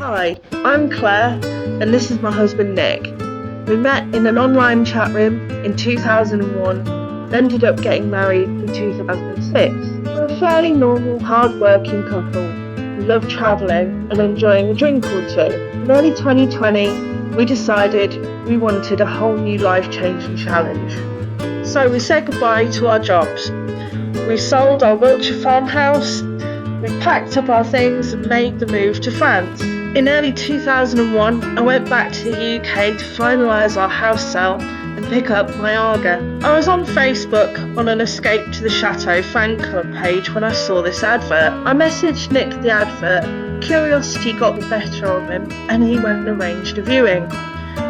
Hi, I'm Claire and this is my husband Nick. We met in an online chat room in 2001 and ended up getting married in 2006. We're a fairly normal, hard-working couple who love travelling and enjoying a drink or two. In early 2020, we decided we wanted a whole new life-changing challenge. So we said goodbye to our jobs. We sold our Wiltshire farmhouse, we packed up our things and made the move to France. In early 2001, I went back to the UK to finalise our house sale and pick up my Aga. I was on Facebook on an Escape to the Chateau fan club page when I saw this advert. I messaged Nick the advert, curiosity got the better of him and he went and arranged a viewing.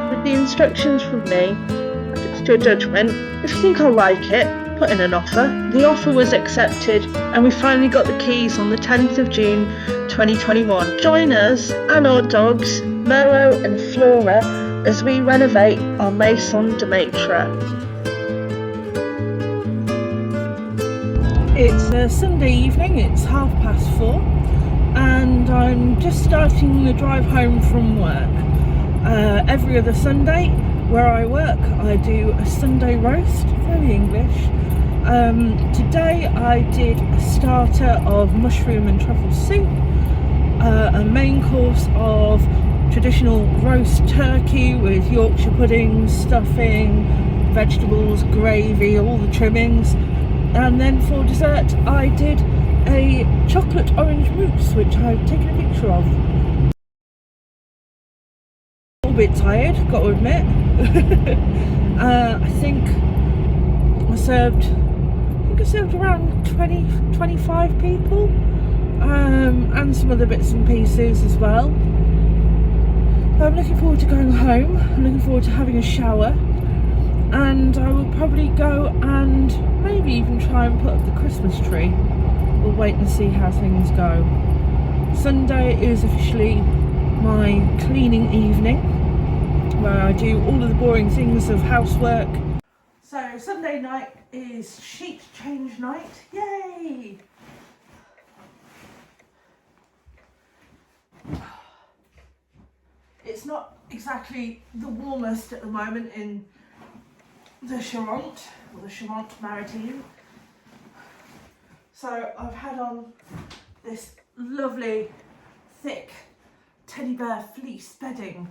With the instructions from me, I trust your judgment. If you think I'll like it, put in an offer. The offer was accepted and we finally got the keys on the 10th of June 2021. Join us and our dogs, Mero and Flora, as we renovate our maison de maitre. It's a Sunday evening, it's 4:30 and I'm just starting the drive home from work. Every other Sunday where I work I do a Sunday roast, very English. Today I did a starter of mushroom and truffle soup, a main course of traditional roast turkey with Yorkshire pudding, stuffing, vegetables, gravy, all the trimmings, and then for dessert I did a chocolate orange mousse which I've taken a picture of. A little bit tired, got to admit. I think I served around 20-25 people, and some other bits and pieces as well. I'm looking forward to going home. I'm looking forward to having a shower, and I will probably go and maybe even try and put up the Christmas tree. We'll wait and see how things go. Sunday is officially my cleaning evening, where I do all of the boring things of housework. So Sunday night is sheet change night, yay! It's not exactly the warmest at the moment in the Charente, or the Charente Maritime. So I've had on this lovely, thick teddy bear fleece bedding.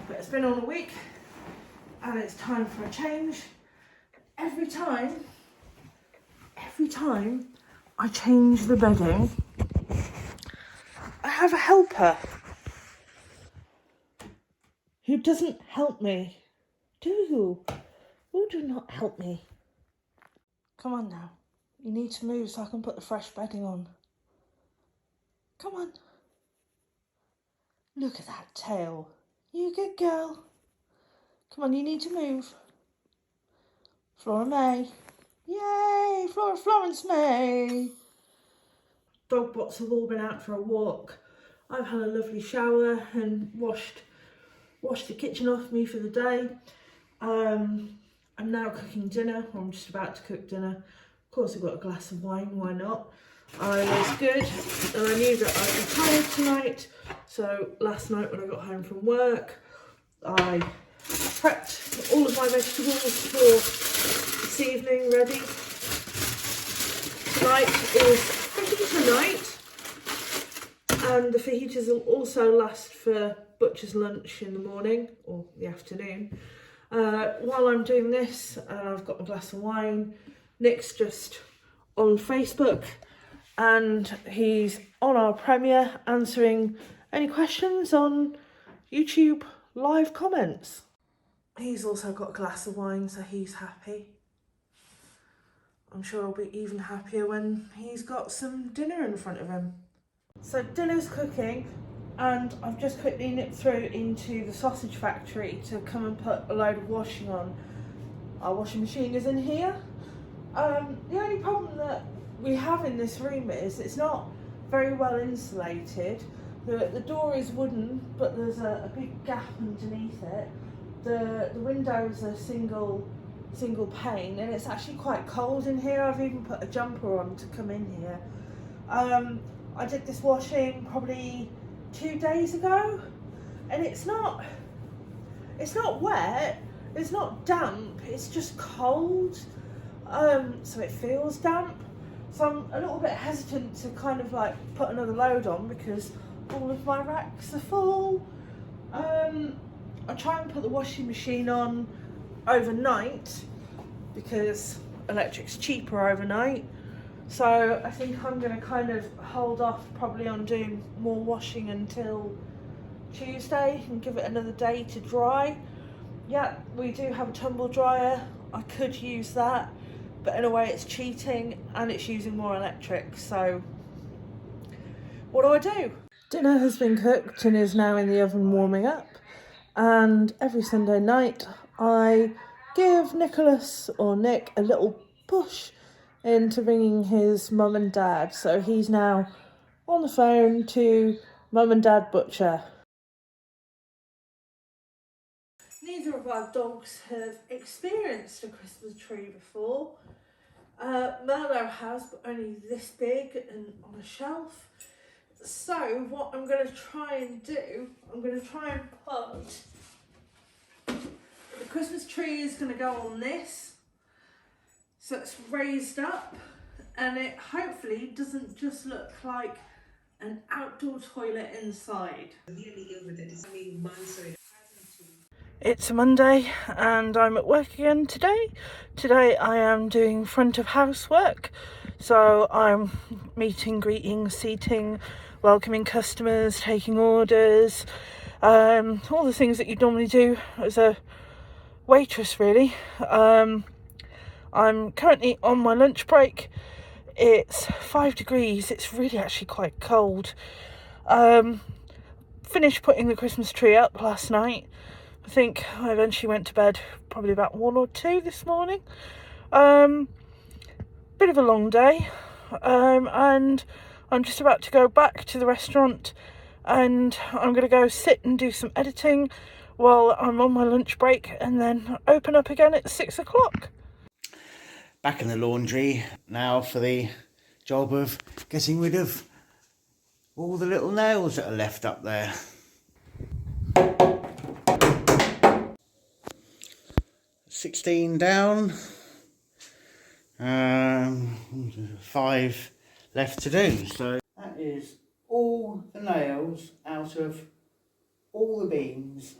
But it's been on a week and it's time for a change. Every time I change the bedding, I have a helper who doesn't help me. Do not help me. Come on now, you need to move so I can put the fresh bedding on. Come on. Look at that tail. You good girl. Come on, you need to move. Flora May. Yay, Florence May. Dog bots have all been out for a walk. I've had a lovely shower and washed the kitchen off me for the day. I'm now cooking dinner, or I'm just about to cook dinner. Of course I've got a glass of wine, why not? I was good and I knew that I'd be tired tonight. So last night when I got home from work, I prepped all of my vegetables for this evening ready. Tonight is fajita night, and the fajitas will also last for butcher's lunch in the morning or the afternoon. While I'm doing this, I've got a glass of wine. Nick's just on Facebook and he's on our premiere answering any questions on YouTube live comments. He's also got a glass of wine, so he's happy. I'm sure he'll be even happier when he's got some dinner in front of him. So dinner's cooking and I've just quickly nipped through into the sausage factory to come and put a load of washing on. Our washing machine is in here. The only problem that we have in this room is it's not very well insulated. The door is wooden, but there's a big gap underneath it. The windows are single pane, and it's actually quite cold in here. I've even put a jumper on to come in here. I did this washing probably 2 days ago, and it's not wet, it's not damp, it's just cold, so it feels damp. So I'm a little bit hesitant to kind of like put another load on because all of my racks are full. I try and put the washing machine on overnight because electric's cheaper overnight. So I think I'm going to kind of hold off probably on doing more washing until Tuesday and give it another day to dry. Yeah, we do have a tumble dryer. I could use that, but in a way it's cheating and it's using more electric. So what do? Dinner has been cooked and is now in the oven warming up. And every Sunday night I give Nicholas, or Nick, a little push into ringing his mum and dad. So he's now on the phone to mum and dad butcher. Neither of our dogs have experienced a Christmas tree before. Merlot has, but only this big and on a shelf. So what I'm going to try and do, I'm going to try and put, the Christmas tree is going to go on this, so it's raised up, and it hopefully doesn't just look like an outdoor toilet inside. It's a Monday and I'm at work again today. Today I am doing front of house work, so I'm meeting, greeting, seating, welcoming customers, taking orders, all the things that you normally do as a waitress really. I'm currently on my lunch break. It's 5 degrees, it's really actually quite cold. Finished putting the Christmas tree up last night. I think I eventually went to bed probably about 1 or 2 this morning. Bit of a long day, and I'm just about to go back to the restaurant, and I'm going to go sit and do some editing while I'm on my lunch break, and then open up again at 6 o'clock. Back in the laundry now for the job of getting rid of all the little nails that are left up there. $16 down, 5 left to do. So that is all the nails out of all the beams.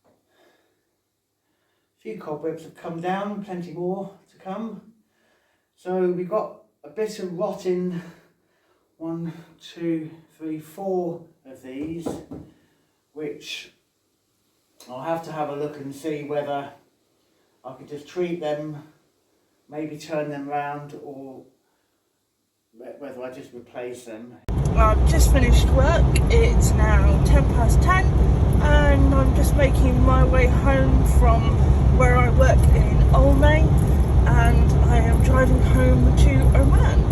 A few cobwebs have come down, plenty more to come. So we got a bit of rotting, 1, 2, 3, 4 of these, which I'll have to have a look and see whether I could just treat them, maybe turn them round, or whether I just replace them. I've just finished work. It's now 10:10 and I'm just making my way home from where I work in Olney, and I am driving home to Oman.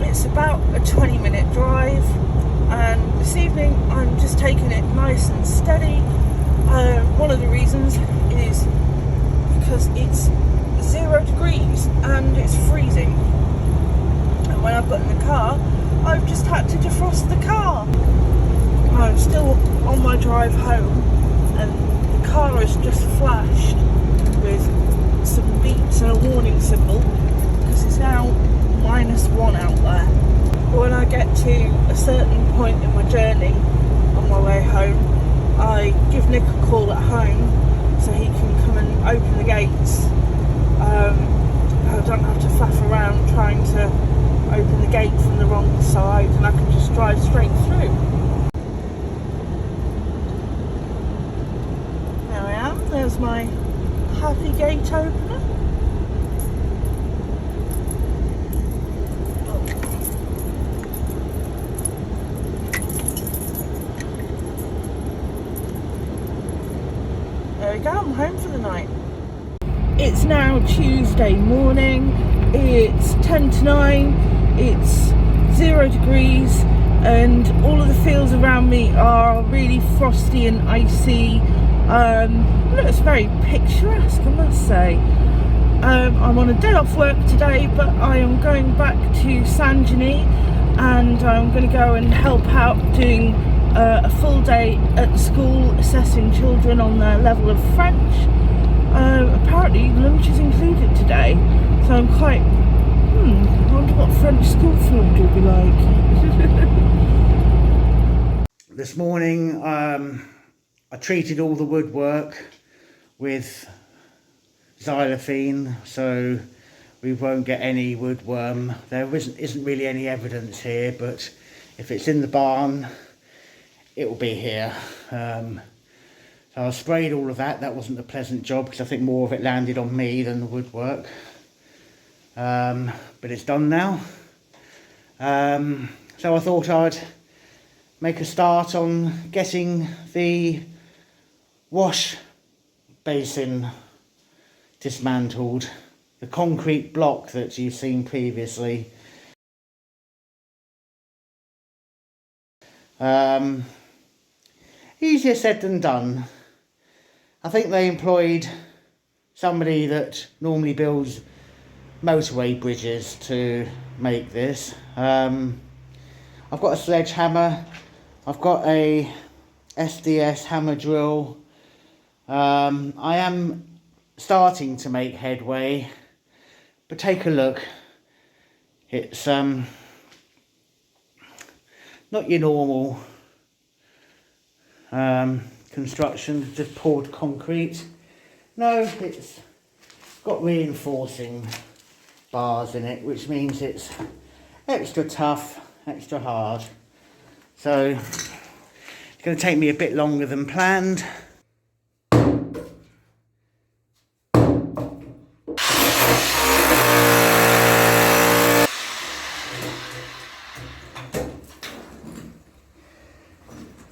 It's about a 20-minute drive, and this evening I'm just taking it nice and steady. One of the reasons is because it's 0 degrees and it's freezing, and when I've got in the car I've just had to defrost the car. I'm still on my drive home and the car has just flashed with some beeps and a warning symbol because it's now -1 out there. When I get to a certain point in my journey on my way home, I give Nick a call at home so he can come and open the gates. I don't have to faff around trying to open the gate from the wrong side, and I can just drive straight through. There I am, there's my happy gate opener. There we go, I'm home for the night. It's now Tuesday morning, it's 9:10, it's 0 degrees, and all of the fields around me are really frosty and icy. It's very picturesque, I must say. I'm on a day off work today, but I am going back to Sanjani and I'm going to go and help out doing a full day at the school assessing children on their level of French. Apparently lunch is included today, so I'm quite I wonder what French school food will be like. This morning I treated all the woodwork with xylophene, so we won't get any woodworm. There isn't really any evidence here, but if it's in the barn, it will be here. So I sprayed all of that. That wasn't a pleasant job because I think more of it landed on me than the woodwork. But it's done now. So I thought I'd make a start on getting the wash basin dismantled, the concrete block that you've seen previously. Easier said than done. I think they employed somebody that normally builds motorway bridges to make this. I've got a sledgehammer, I've got a SDS hammer drill. I am starting to make headway, but take a look. It's not your normal construction, just poured concrete. No, it's got reinforcing bars in it, which means it's extra tough, extra hard. So it's going to take me a bit longer than planned.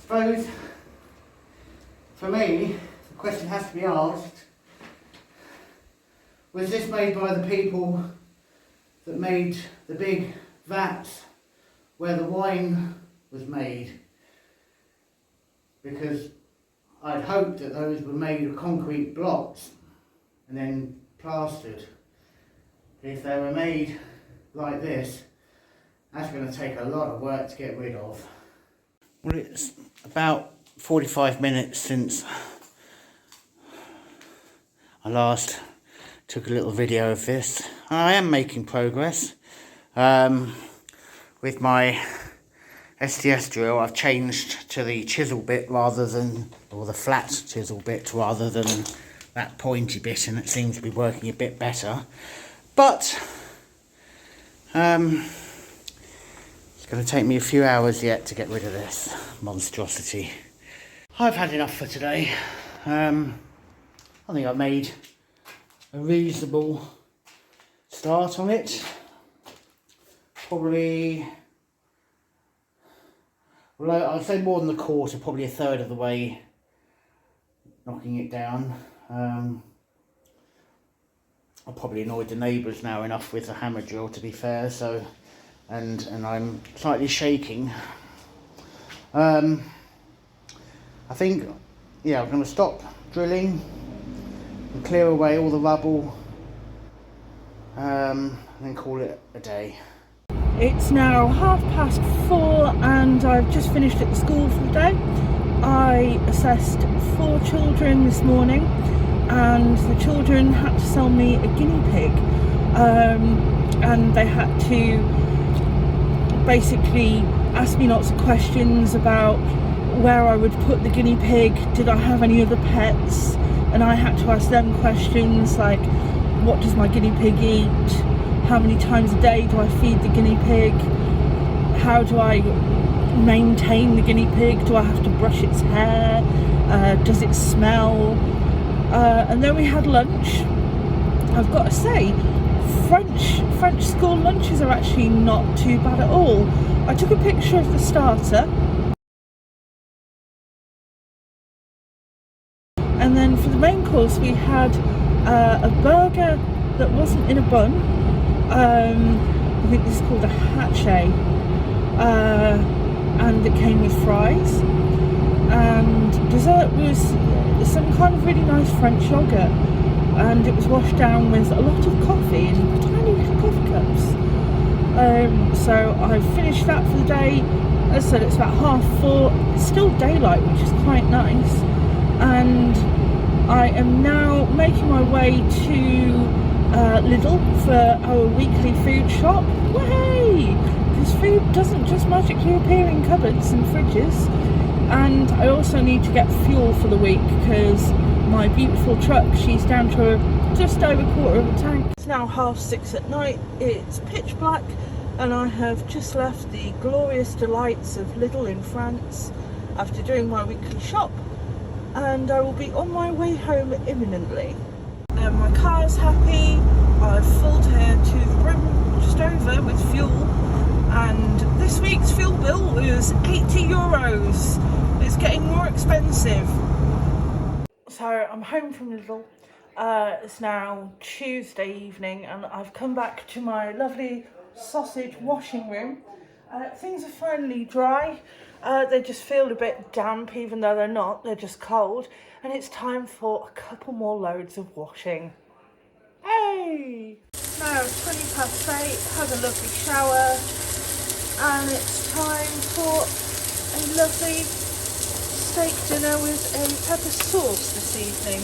Suppose for me the question has to be asked, was this made by the people that made the big vats where the wine was made? Because I'd hoped that those were made of concrete blocks and then plastered. If they were made like this, that's going to take a lot of work to get rid of. Well, it's about 45 minutes since I last took a little video of this. I am making progress. With my SDS drill, I've changed to the chisel bit rather than, or the flat chisel bit rather than that pointy bit, and it seems to be working a bit better. But it's going to take me a few hours yet to get rid of this monstrosity. I've had enough for today. I think I've made a reasonable start on it. Probably, well, I'd say more than a quarter, probably a third of the way knocking it down. I've probably annoyed the neighbours now enough with the hammer drill, to be fair, so and I'm slightly shaking. I think, yeah, I'm going to stop drilling and clear away all the rubble and then call it a day. It's now 4:30 and I've just finished at the school for the day. I assessed 4 children this morning and the children had to sell me a guinea pig, and they had to basically ask me lots of questions about where I would put the guinea pig, did I have any other pets, and I had to ask them questions like, what does my guinea pig eat, how many times a day do I feed the guinea pig, how do I maintain the guinea pig, do I have to brush its hair, does it smell, and then we had lunch. I've got to say, French school lunches are actually not too bad at all. I took a picture of the starter, and then for the main course we had a burger that wasn't in a bun. I think this is called a hache, and it came with fries, and dessert was some kind of really nice French yogurt, and it was washed down with a lot of coffee in tiny little coffee cups. So I've finished that for the day. As I said, it's about 4:30. It's still daylight, which is quite nice. And I am now making my way to Lidl for our weekly food shop. Way! Because food doesn't just magically appear in cupboards and fridges. And I also need to get fuel for the week because my beautiful truck, she's down to just over a quarter of a tank. It's now 6:30 at night. It's pitch black. And I have just left the glorious delights of Lidl in France after doing my weekly shop, and I will be on my way home imminently. My car's happy. I've filled her to the brim just over with fuel, and this week's fuel bill was €80. It's getting more expensive. So I'm home from Lidl. It's now Tuesday evening and I've come back to my lovely sausage washing room. Things are finally dry. They just feel a bit damp even though they're not, they're just cold. And it's time for a couple more loads of washing. Hey! Now it's 8:20, had a lovely shower and it's time for a lovely steak dinner with a pepper sauce this evening.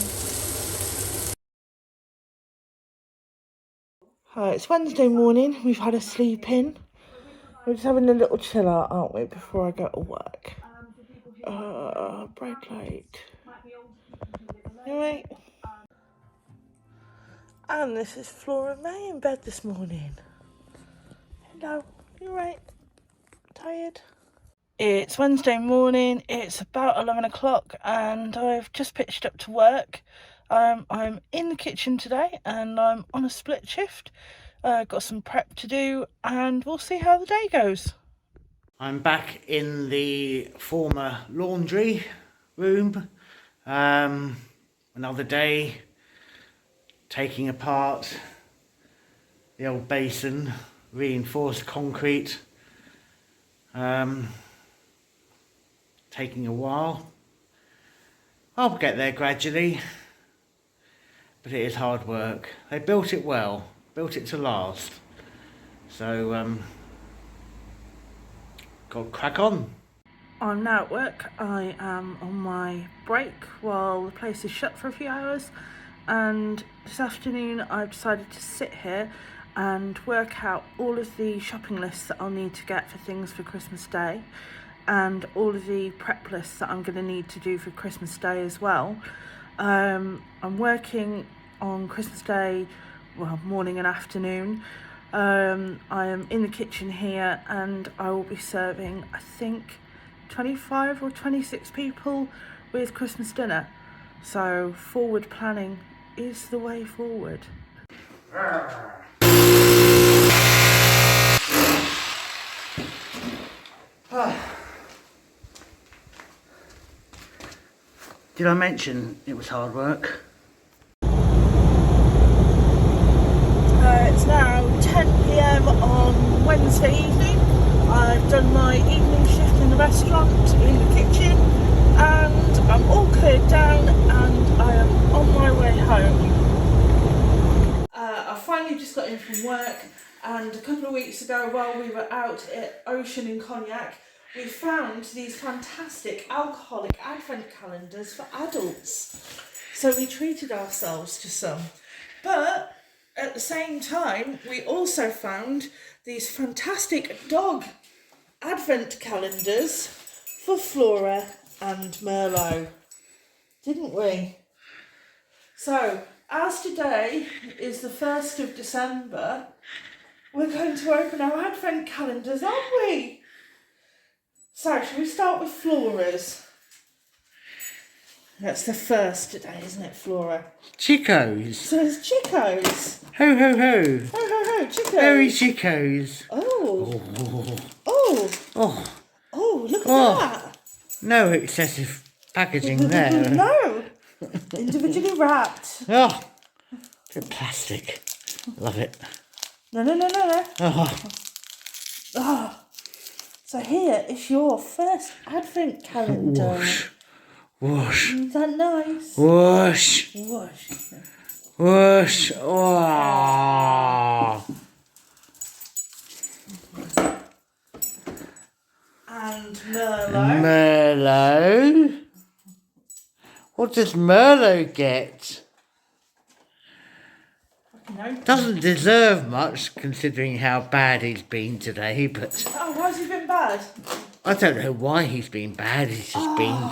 Hi, it's Wednesday morning, we've had a sleep in. We're just having a little chill out, aren't we, before I go to work. Break late. Alright. And this is Flora May in bed this morning. Hello, you alright? Tired? It's Wednesday morning, it's about 11 o'clock and I've just pitched up to work. I'm in the kitchen today and I'm on a split shift. Got some prep to do and we'll see how the day goes. I'm back in the former laundry room. Another day taking apart the old basin, reinforced concrete. Taking a while. I'll get there gradually, but it is hard work. They built it well, built it to last. So, got to crack on. I'm now at work. I am on my break while the place is shut for a few hours, and this afternoon I've decided to sit here and work out all of the shopping lists that I'll need to get for things for Christmas Day and all of the prep lists that I'm going to need to do for Christmas Day as well. I'm working on Christmas Day, well, morning and afternoon. I am in the kitchen here and I will be serving, I think, 25 or 26 people with Christmas dinner. So forward planning is the way forward. Did I mention it was hard work? It's now 10 PM on Wednesday evening. I've done my evening shift in the restaurant, in the kitchen, and I'm all cleared down and I am on my way home. I finally just got in from work, and a couple of weeks ago while we were out at Ocean in Cognac, we found these fantastic alcoholic advent calendars for adults. So we treated ourselves to some. But at the same time, we also found these fantastic dog advent calendars for Flora and Merlot. Didn't we? So, as today is the 1st of December, we're going to open our advent calendars, aren't we? So, shall we start with Flora's? That's the first today, isn't it, Flora? Chicos. So it's Chicos. Ho ho ho. Ho ho ho, Chicos. Very Chicos. Oh. Oh. Oh. Oh. Oh, look at that. No excessive packaging there. No. Individually wrapped. Oh. Bit plastic. Love it. No. Oh. Oh. So here is your first advent calendar. Whoosh. Whoosh. Isn't that nice? Whoosh. Whoosh. Whoosh. Oh. And Merlot. Merlot? What does Merlot get? No. Doesn't deserve much considering how bad he's been today, but... Oh, why's he been bad? I don't know why he's been bad, he's just been...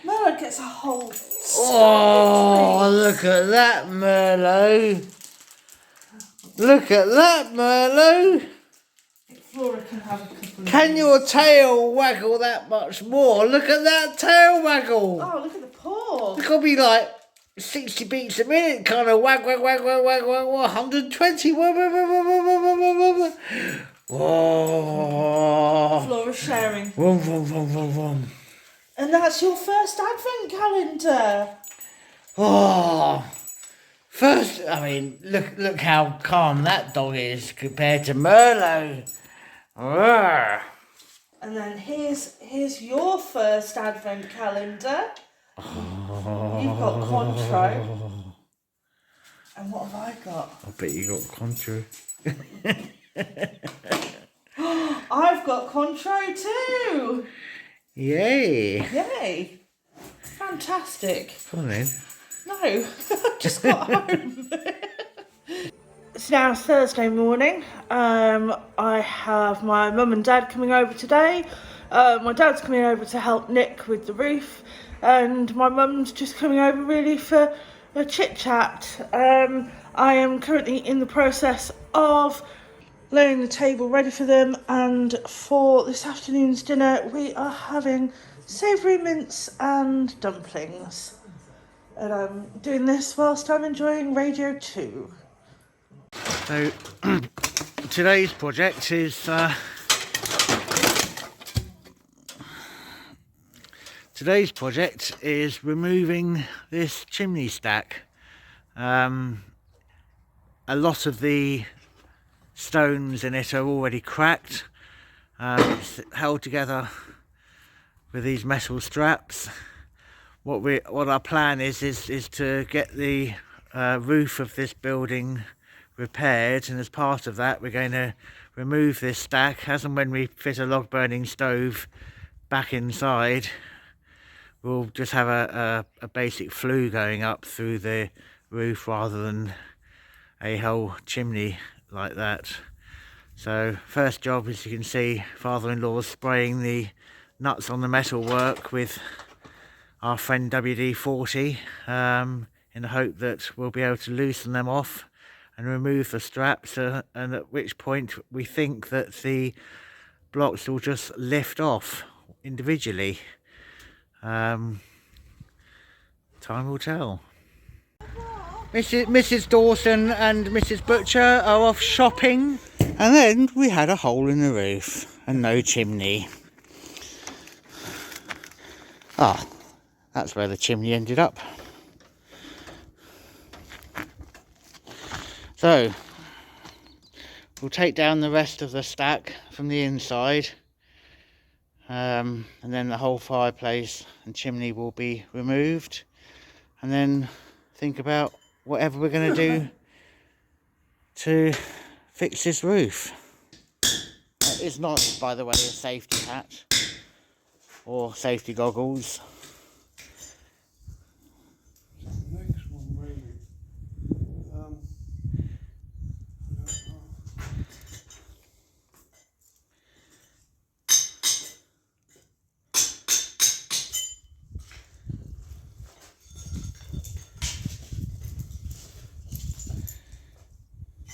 Merlot gets a whole... Oh, look at that, Merlot. Look at that, Merlot. Flora can have a couple of... Can your tail waggle that much more? Look at that tail waggle. Oh, look at the paw. It's got to be like 60 beats a minute, kind of wag, 120. Whoa. Flora's sharing. Vroom. And that's your first advent calendar. Oh. First, I mean, look how calm that dog is compared to Merlot. Arrgh. And then here's your first advent calendar. You've got Cointreau. And what have I got? I bet you got Cointreau. I've got Cointreau too. Yay. Yay. Fantastic. Come on then. No, just got home. It's now Thursday morning. I have my mum and dad coming over today. My dad's coming over to help Nick with the roof, and my mum's just coming over really for a chit chat. I am currently in the process of laying the table ready for them, and for this afternoon's dinner we are having savoury mince and dumplings. And I'm doing this whilst I'm enjoying Radio 2. So, today's project is removing this chimney stack. A lot of the stones in it are already cracked. It's held together with these metal straps. What our plan is to get the roof of this building repaired, and as part of that we're going to remove this stack. As and when we fit a log burning stove back inside, we'll just have a basic flue going up through the roof rather than a whole chimney like that. So first job, as you can see, father-in-law's spraying the nuts on the metal work with our friend WD-40 in the hope that we'll be able to loosen them off and remove the straps, and at which point we think that the blocks will just lift off individually. Time will tell. Mrs. Dawson and Mrs. Butcher are off shopping, and then we had a hole in the roof and no chimney. That's where the chimney ended up. So we'll take down the rest of the stack from the inside, and then the whole fireplace and chimney will be removed, and then think about whatever we're going to do to fix this roof. It's not, by the way, a safety hat or safety goggles. Next one, maybe.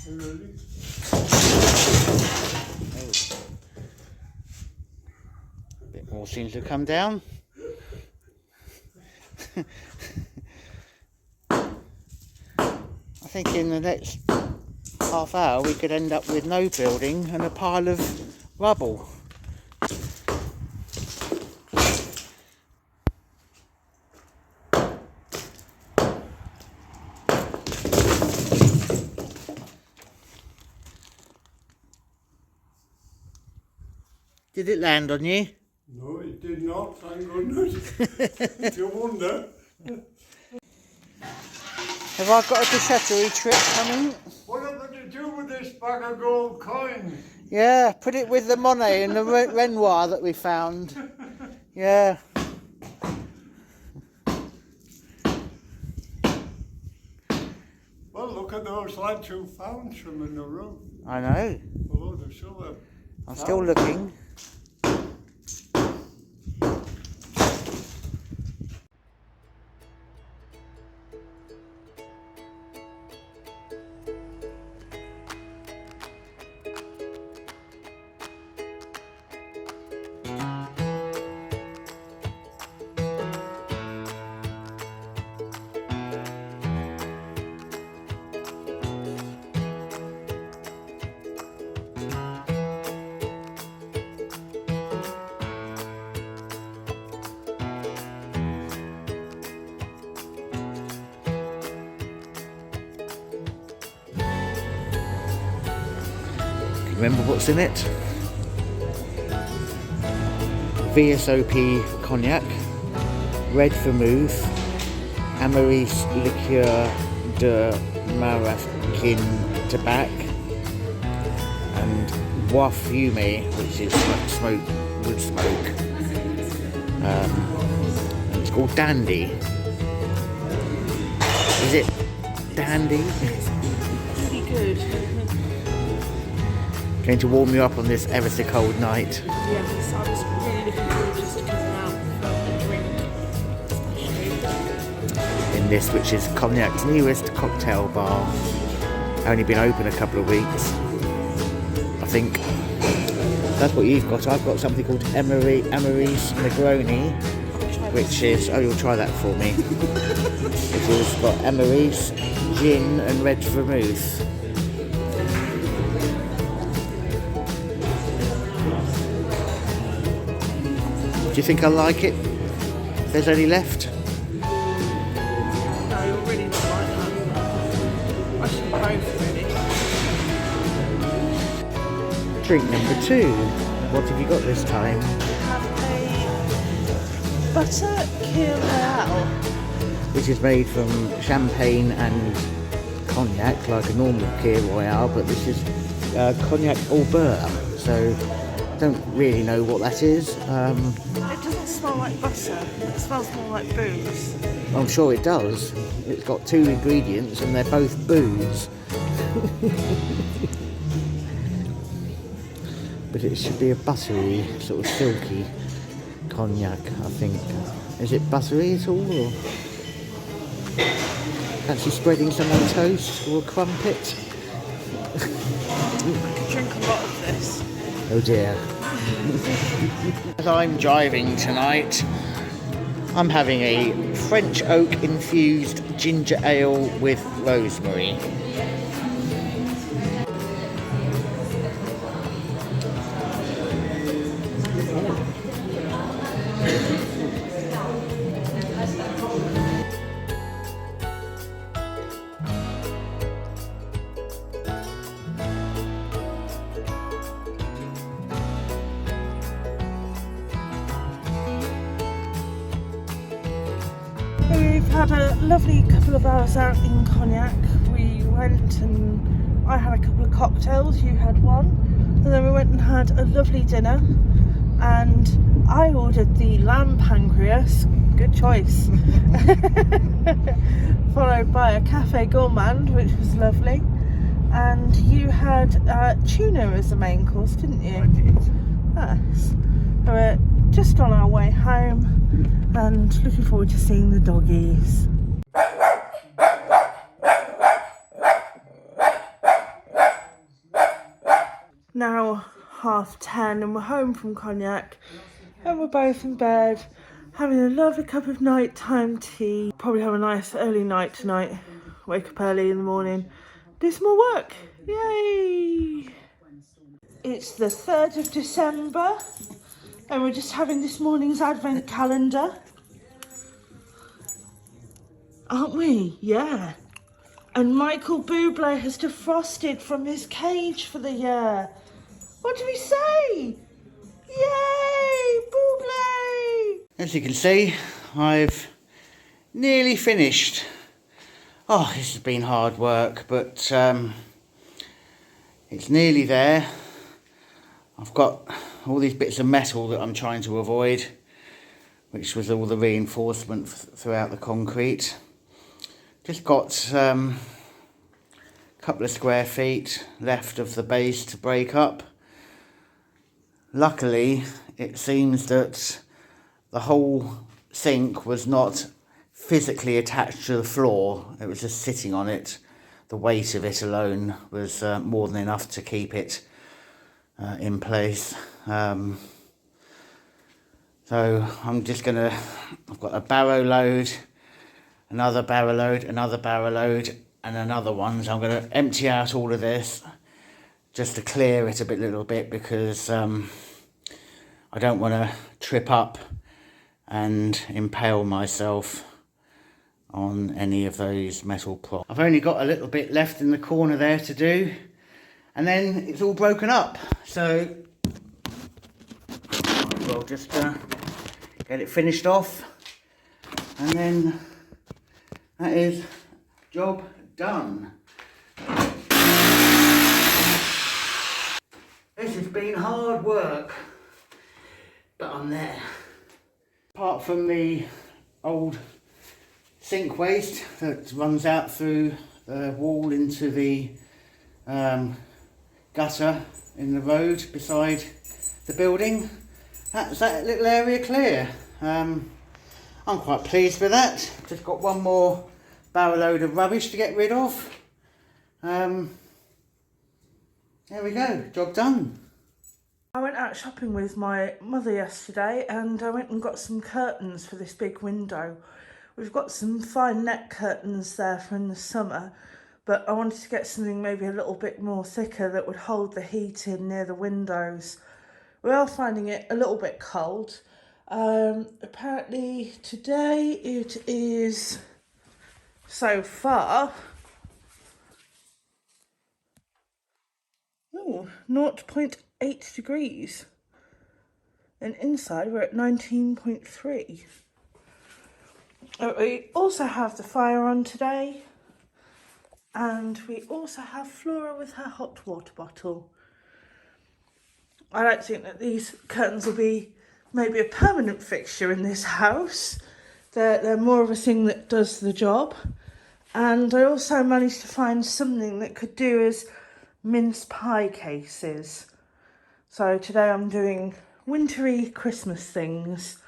Are you ready? A bit more seems to have come down. I think in the next half hour we could end up with no building and a pile of rubble. Did it land on you? No, it did not, thank goodness. You wonder. Have I got a déchetterie trip coming? What am I going to do with this bag of gold coins? Yeah, put it with the Monet and the Renoir that we found. Yeah. Well, look at those lads who found some in the room. I know. Oh, they're still I'm still looking. Remember what's in it? VSOP Cognac, red vermouth, Amaris liqueur de Marasquin Tabac, and Bois Fumé, which is like wood smoke. And it's called Dandy. Is it Dandy? Pretty good. Going to warm you up on this ever so cold night. Yes, I was really looking forward just to coming out for a drink. In this, which is Cognac's newest cocktail bar. Only been open a couple of weeks. I think that's what you've got. I've got something called Amaris Negroni, which is, oh, you'll try that for me. Which has got Amaris, gin and red vermouth. Do you think I like it? If there's any left? No, you're really not like that. I should both really. Drink number 2. What have you got this time? Have a butter Kir Royale. Which is made from champagne and cognac, like a normal Kir Royale, but this is Cognac au beurre, so I don't really know what that is. It doesn't smell like butter, it smells more like booze. I'm sure it does. It's got 2 ingredients and they're both booze. But it should be a buttery, sort of silky cognac, I think. Is it buttery at all? Or fancy spreading some on toast or a crumpet? I could drink a lot of this. Oh dear. As I'm driving tonight, I'm having a French oak infused ginger ale with rosemary. We've had a lovely couple of hours out in Cognac. We went and I had a couple of cocktails, you had one, and then we went and had a lovely dinner, and I ordered the lamb pancreas, good choice, followed by a cafe gourmand, which was lovely, and you had tuna as the main course, didn't you? I did. Yes. We're just on our way home and looking forward to seeing the doggies. Now 10:30 and we're home from Cognac and we're both in bed having a lovely cup of nighttime tea. Probably have a nice early night tonight. Wake up early in the morning, do some more work. Yay! It's the 3rd of December and we're just having this morning's advent calendar. Aren't we? Yeah. And Michael Bublé has defrosted from his cage for the year. What do we say? Yay! Bublé! As you can see, I've nearly finished. Oh, this has been hard work, but it's nearly there. I've got all these bits of metal that I'm trying to avoid, which was all the reinforcement throughout the concrete. Just got a couple of square feet left of the base to break up. Luckily, it seems that the whole sink was not physically attached to the floor. It was just sitting on it. The weight of it alone was more than enough to keep it in place. So I'm just gonna, I've got a barrow load, another barrow load, another barrow load, and another one. So I'm gonna empty out all of this just to clear it a little bit, because I don't want to trip up and impale myself on any of those metal props. I've only got a little bit left in the corner there to do, and then it's all broken up. So we'll just get it finished off, and then that is job done. This has been hard work, but I'm there. Apart from the old sink waste that runs out through the wall into the gutter in the road beside the building, that's that little area clear. I'm quite pleased with that. Just got one more barrow load of rubbish to get rid of. There we go, job done. I went out shopping with my mother yesterday, and I went and got some curtains for this big window. We've got some fine net curtains there for in the summer, but I wanted to get something maybe a little bit more thicker that would hold the heat in near the windows. We are finding it a little bit cold. Apparently today it is, so far, 0.8 degrees, and inside we're at 19.3. We also have the fire on today, and we also have Flora with her hot water bottle. I don't think that these curtains will be maybe a permanent fixture in this house. They're more of a thing that does the job. And I also managed to find something that could do as mince pie cases. So today I'm doing wintry Christmas things,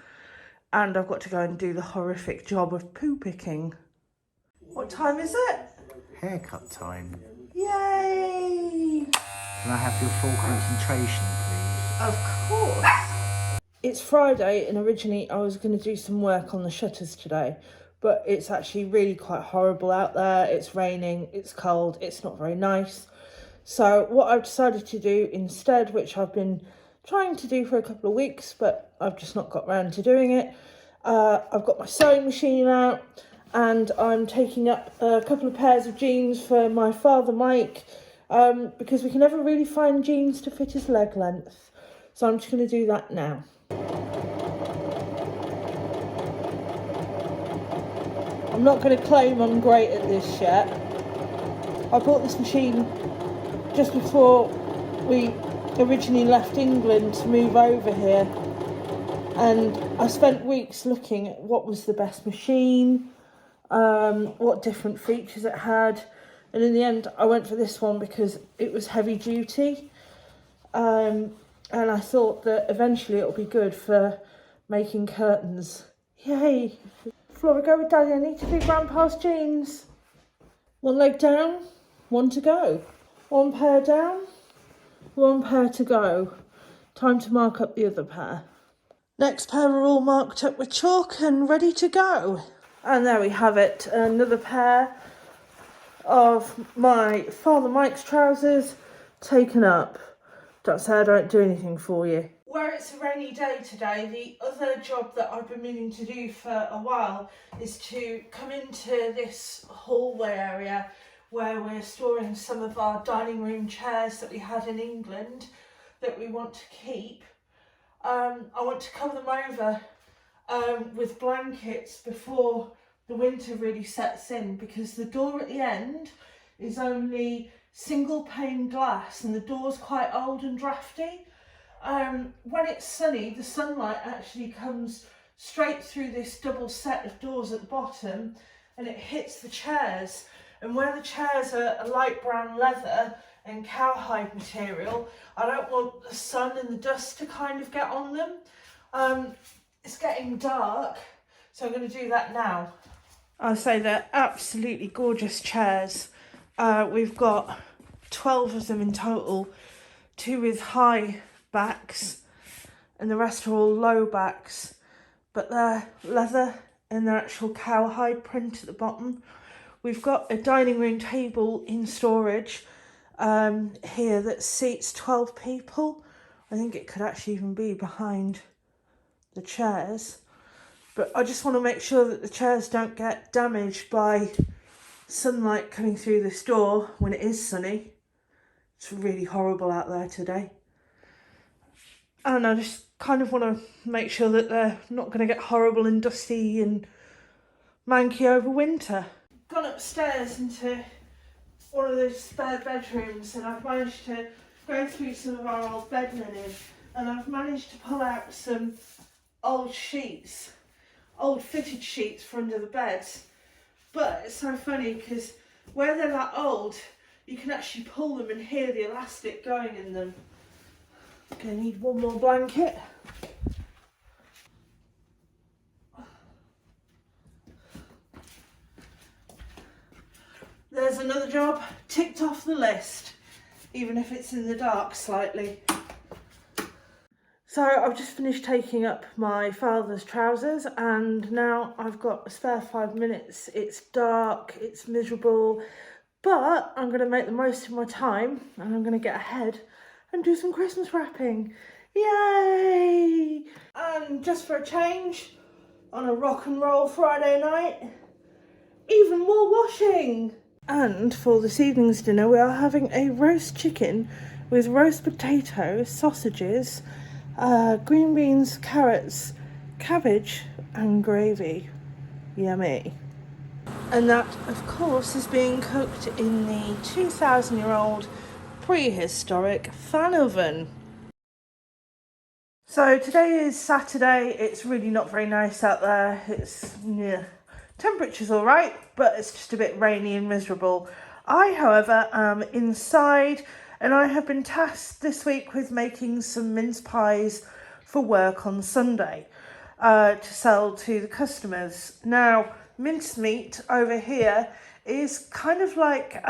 and I've got to go and do the horrific job of poo picking. What time is it? Haircut time. Yay! Can I have your full concentration, please? Of course. It's Friday, and originally I was going to do some work on the shutters today, but it's actually really quite horrible out there. It's raining, it's cold, it's not very nice. So what I've decided to do instead, which I've been trying to do for a couple of weeks, but I've just not got around to doing it, I've got my sewing machine out, and I'm taking up a couple of pairs of jeans for my father Mike, because we can never really find jeans to fit his leg length. So I'm just going to do that now. I'm not going to claim I'm great at this yet. I bought this machine just before we originally left England to move over here, and I spent weeks looking at what was the best machine, what different features it had, and in the end I went for this one because it was heavy duty, and I thought that eventually it'll be good for making curtains. Yay! Flora, go with Daddy, I need to do Grandpa's jeans. One leg down, one to go. One pair down, one pair to go. Time to mark up the other pair. Next pair are all marked up with chalk and ready to go. And there we have it, another pair of my father Mike's trousers taken up. Don't say I don't do anything for you. Where it's a rainy day today, the other job that I've been meaning to do for a while is to come into this hallway area where we're storing some of our dining room chairs that we had in England that we want to keep. I want to cover them over with blankets before the winter really sets in, because the door at the end is only single pane glass and the door's quite old and drafty. when it's sunny, the sunlight actually comes straight through this double set of doors at the bottom and it hits the chairs. And where the chairs are a light brown leather and cowhide material, I don't want the sun and the dust to kind of get on them. It's getting dark, so I'm going to do that now. I'll say they're absolutely gorgeous chairs. We've got 12 of them in total, 2 with high backs and the rest are all low backs, but they're leather and they're actual cowhide print at the bottom. We've got a dining room table in storage here that seats 12 people. I think it could actually even be behind the chairs, but I just want to make sure that the chairs don't get damaged by sunlight coming through this door when it is sunny. It's really horrible out there today. And I just kind of want to make sure that they're not going to get horrible and dusty and manky over winter. Gone upstairs into one of those spare bedrooms and I've managed to go through some of our old bed linen and I've managed to pull out some old sheets, old fitted sheets for under the beds. But it's so funny because where they're that old, you can actually pull them and hear the elastic going in them. Okay, need one more blanket. There's another job ticked off the list, even if it's in the dark slightly. So I've just finished taking up my father's trousers and now I've got a spare 5 minutes. It's dark, it's miserable, but I'm going to make the most of my time and I'm going to get ahead and do some Christmas wrapping. Yay! And just for a change, on a rock and roll Friday night, even more washing. And for this evening's dinner, we are having a roast chicken with roast potatoes, sausages, green beans, carrots, cabbage and gravy. Yummy. And that, of course, is being cooked in the 2,000-year-old prehistoric fan oven. So today is Saturday. It's really not very nice out there. It's, yeah, temperature's all right, but it's just a bit rainy and miserable. I, however, am inside and I have been tasked this week with making some mince pies for work on Sunday to sell to the customers. Now, mincemeat over here is kind of like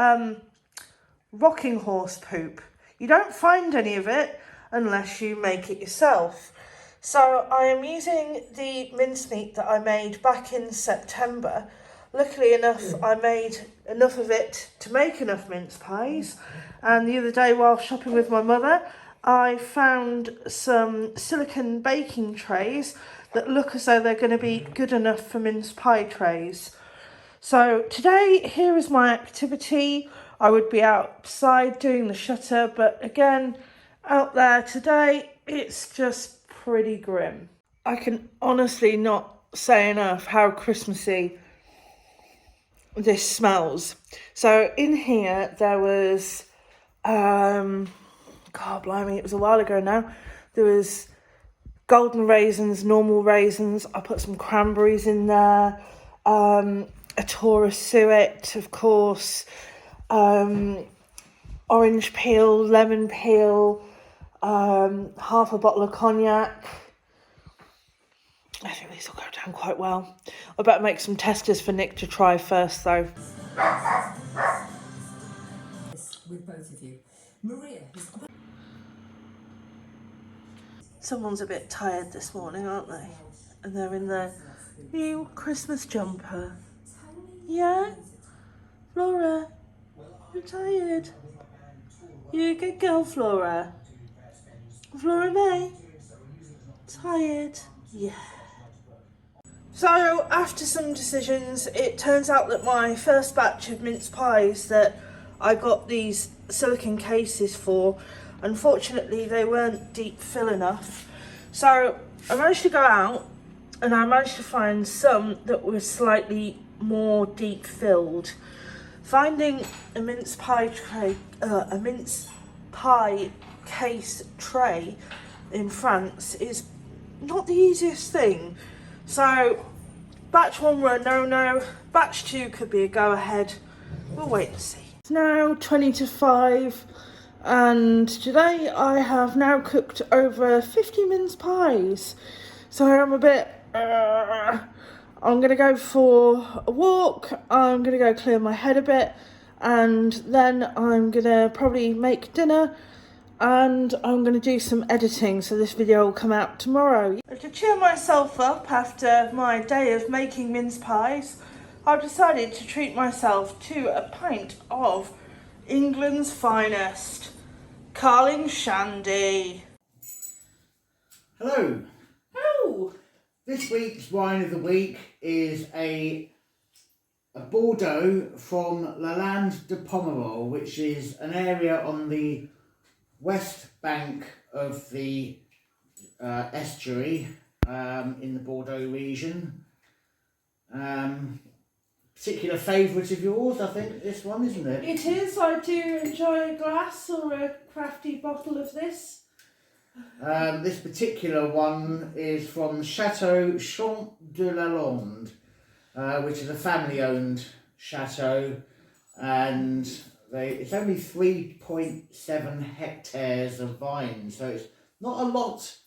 rocking horse poop. You don't find any of it unless you make it yourself. So I am using the mincemeat that I made back in September. Luckily enough, I made enough of it to make enough mince pies. And the other day while shopping with my mother, I found some silicone baking trays that look as though they're going to be good enough for mince pie trays. So today, here is my activity. I would be outside doing the shutter, but again, out there today, it's just pretty grim. I can honestly not say enough how Christmassy this smells. So in here, there was, God blimey, it was a while ago now. There was golden raisins, normal raisins. I put some cranberries in there, a Taurus suet, of course, orange peel, lemon peel, half a bottle of cognac. I think these will go down quite well. I better make some testers for Nick to try first, though. With both of you, Maria. Someone's a bit tired this morning, aren't they? And they're in their new Christmas jumper. Yeah? Flora, you're tired. You're a good girl, Flora. Flora May? Tired? Yeah. So, after some decisions, it turns out that my first batch of mince pies that I got these silicone cases for, unfortunately they weren't deep fill enough. So I managed to go out and I managed to find some that were slightly more deep filled. Finding a mince pie tray, a mince pie case tray in France is not the easiest thing. So batch 1 were a no-no, batch 2 could be a go-ahead. We'll wait and see. It's now 20 to 5 and today I have now cooked over 50 mince pies. So I'm a bit... I'm going to go for a walk, I'm going to go clear my head a bit, and then I'm going to probably make dinner, and I'm going to do some editing, so this video will come out tomorrow. To cheer myself up after my day of making mince pies, I've decided to treat myself to a pint of England's finest, Carling Shandy. Hello. Oh! This week's wine of the week is a Bordeaux from Lalande de Pomerol, which is an area on the west bank of the estuary in the Bordeaux region. Particular favourite of yours, I think, this one, isn't it? It is. I do enjoy a glass or a crafty bottle of this. This particular one is from Chateau Champ de Lalande, which is a family-owned chateau, and it's only 3.7 hectares of vines, so it's not a lot,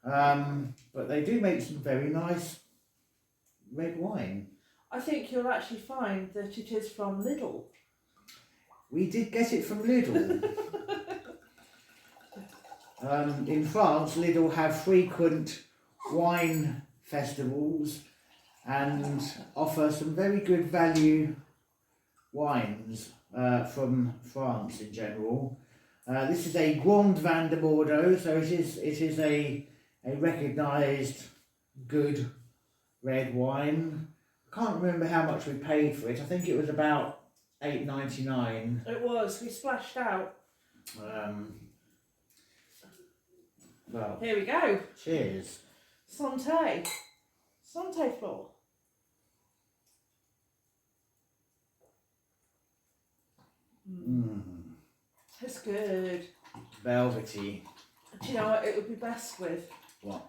but they do make some very nice red wine. I think you'll actually find that it is from Lidl. We did get it from Lidl. In France, Lidl have frequent wine festivals and offer some very good value wines from France in general. This is a Grand Vin de Bordeaux, so it is a recognised good red wine. I can't remember how much we paid for it. I think it was about $8.99. It was. We splashed out. Well, here we go. Cheers. Santé. Santé floor. It's good. Velvety. Do you know what it would be best with? What?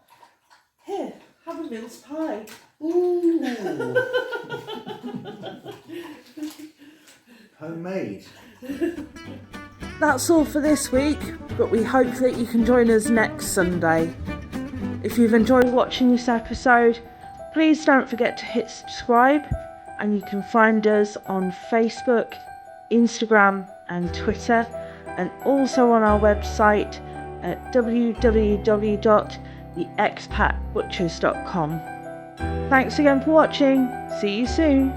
Here, have a mince pie. Ooh. Homemade. That's all for this week, but we hope that you can join us next Sunday. If you've enjoyed watching this episode, please don't forget to hit subscribe, and you can find us on Facebook, Instagram and Twitter, and also on our website at www.theexpatbutchers.com. Thanks again for watching. See you soon.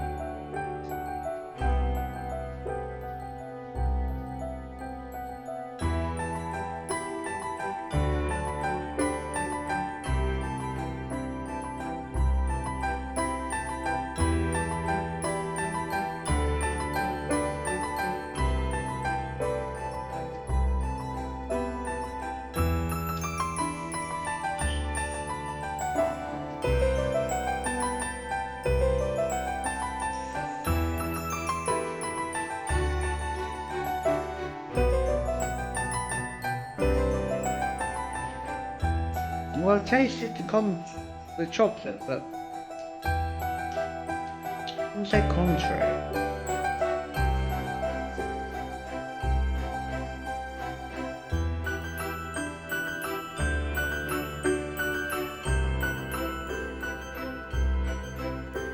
Well, I tasted the chocolate, but I would say contrary.